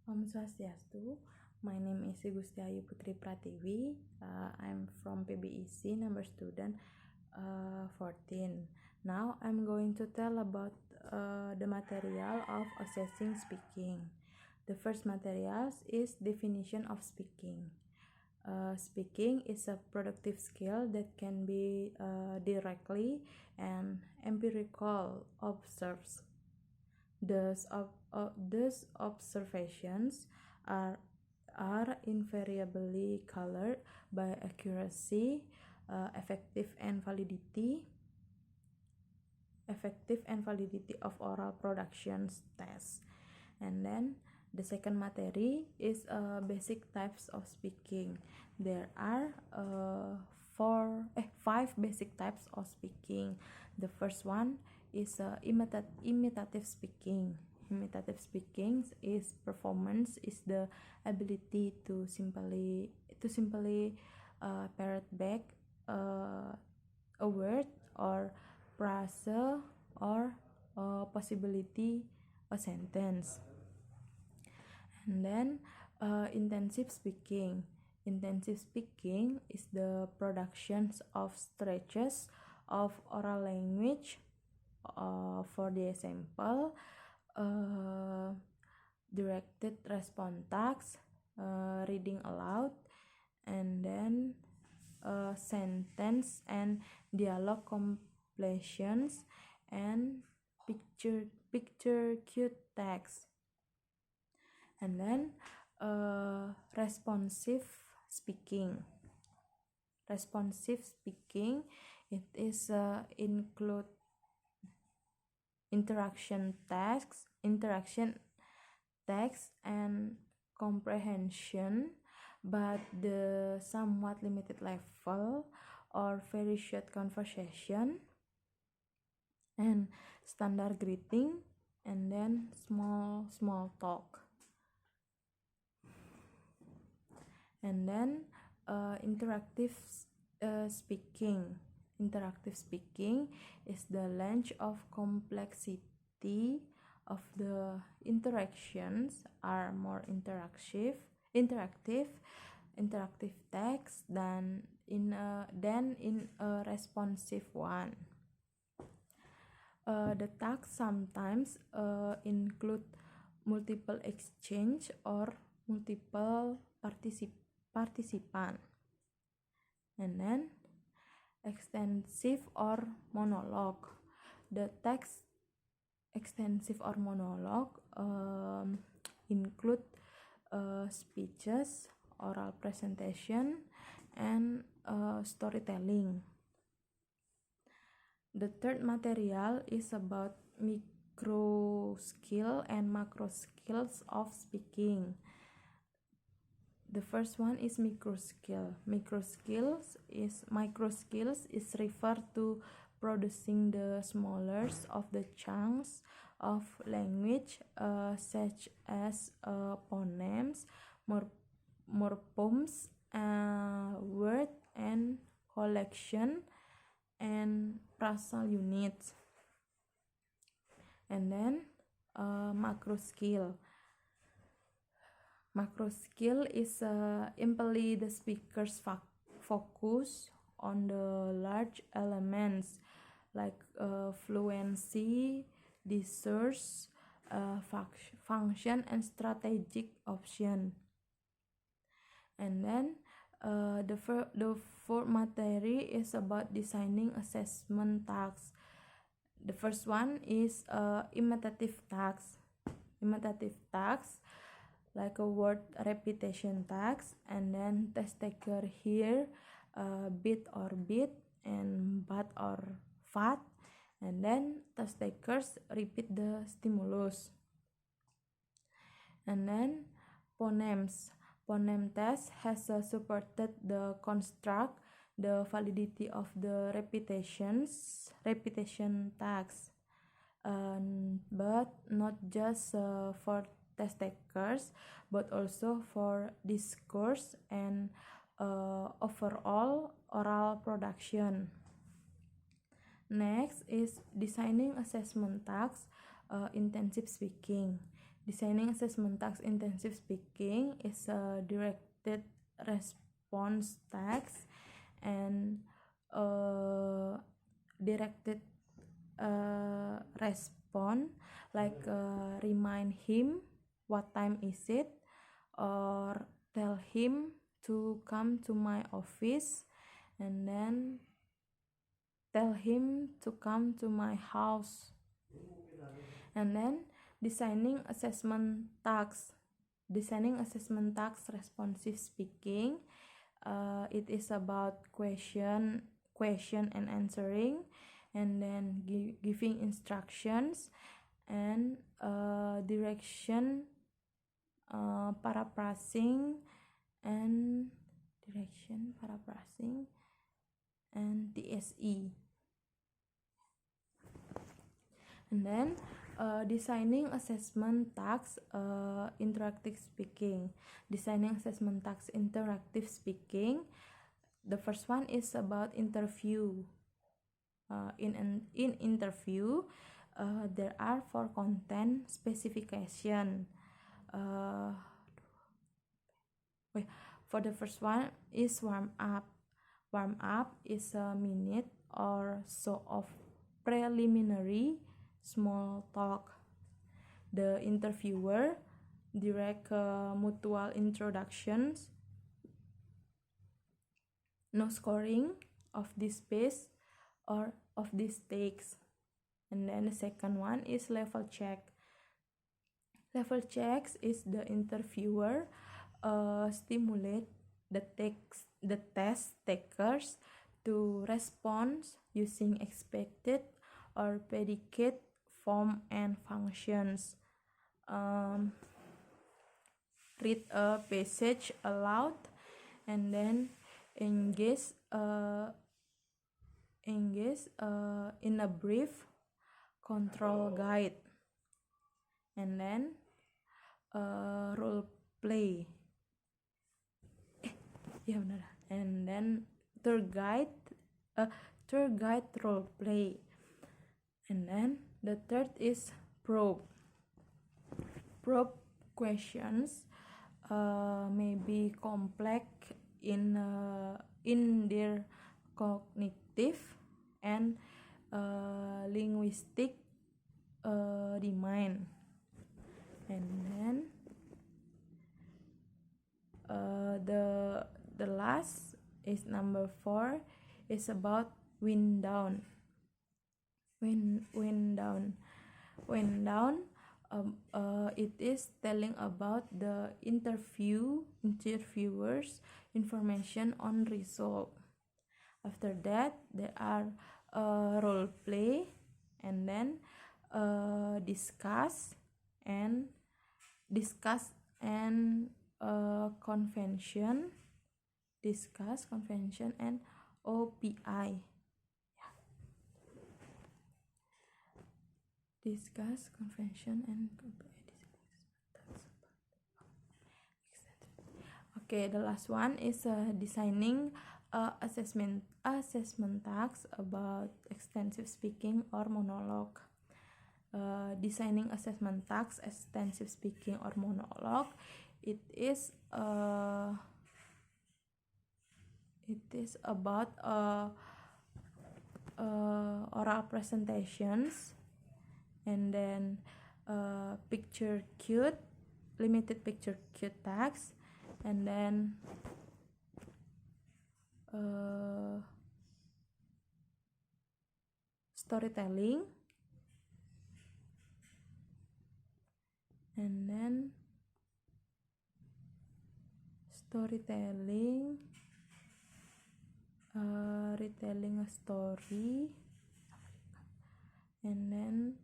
Om Swastiastu. My name is Putri Pratiwi. I'm from PBEC, number student 14. Now I'm going to tell about the material of assessing speaking. The first materials is definition of speaking. Speaking is a productive skill that can be directly and empirical observed. These observations are invariably colored by accuracy, effective and validity of oral productions tests. And then the second material is basic types of speaking. There are five basic types of speaking. The first one is imitative speaking. Imitative speaking is performance, is the ability to simply parrot back a word or phrase or possibility a sentence. And then intensive speaking. Intensive speaking is the productions of stretches of oral language. For the example, directed response tasks, reading aloud, and then sentence and dialogue completions, and picture cue text. And then responsive speaking. Responsive speaking, it is include interaction tasks and comprehension, but the somewhat limited level or very short conversation, and standard greeting, and then small talk. And then interactive speaking. Interactive speaking is the range of complexity of the interactions are more interactive text than in a responsive one. The tasks sometimes include multiple exchange or multiple participant. And then extensive or monologue. The text extensive or monologue include speeches, oral presentation, and storytelling. The third material is about micro skill and macro skills of speaking. The first one is micro skill. Micro skills is referred to producing the smallest of the chunks of language, such as phonemes, morphemes, word and collection, and phrasal units. And then macro skill. Macro skill is simply the speaker's focus on the large elements like fluency, discourse, function, and strategic option. And then the fourth material is about designing assessment tasks. The first one is imitative tasks. Imitative tasks like a word repetition task, and then test taker here bit or bit, and but or fat, and then test takers repeat the stimulus. And then phonemes. Phoneme test has supported the construct the validity of the repetition tasks, but not just for test takers, but also for discourse and overall oral production. Next is designing assessment tasks, intensive speaking. Designing assessment task intensive speaking is a directed response task, and directed respond, like remind him what time is it, or tell him to come to my office, and then tell him to come to my house. And then designing assessment tasks responsive speaking. It is about question and answering, and then giving instructions, and direction, paraphrasing, and TSE. And then designing assessment tasks interactive speaking. Designing assessment tasks interactive speaking. The first one is about interview. In interview, there are 4 content specification. For the first one is warm up. Warm up is a minute or so of preliminary small talk. The interviewer direct mutual introductions, no scoring of this space or of these takes. And then the second one is level check. Level checks is the interviewer stimulate the test takers to respond using expected or predicate form and functions. Read a passage aloud, and then engage in a brief control guide, and then role play. And then tour guide role play. And then the third is probe questions may be complex in their cognitive and linguistic domain. And then the last is number 4 is about wind down. It is telling about the interviewer's information on result. After that, there are role play, and then discuss and convention and OPI. Discuss, convention, and okay, the last one is designing assessment tasks about extensive speaking or monologue. Designing assessment tasks extensive speaking or monologue, it is about oral presentations, and then limited picture cue tags, and then storytelling, and then retelling a story, and then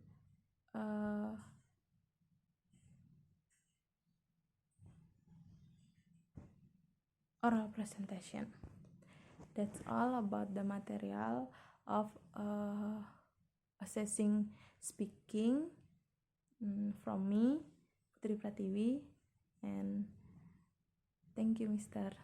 oral presentation. That's all about the material of assessing speaking from me, Putri Pratiwi, and thank you, Mr.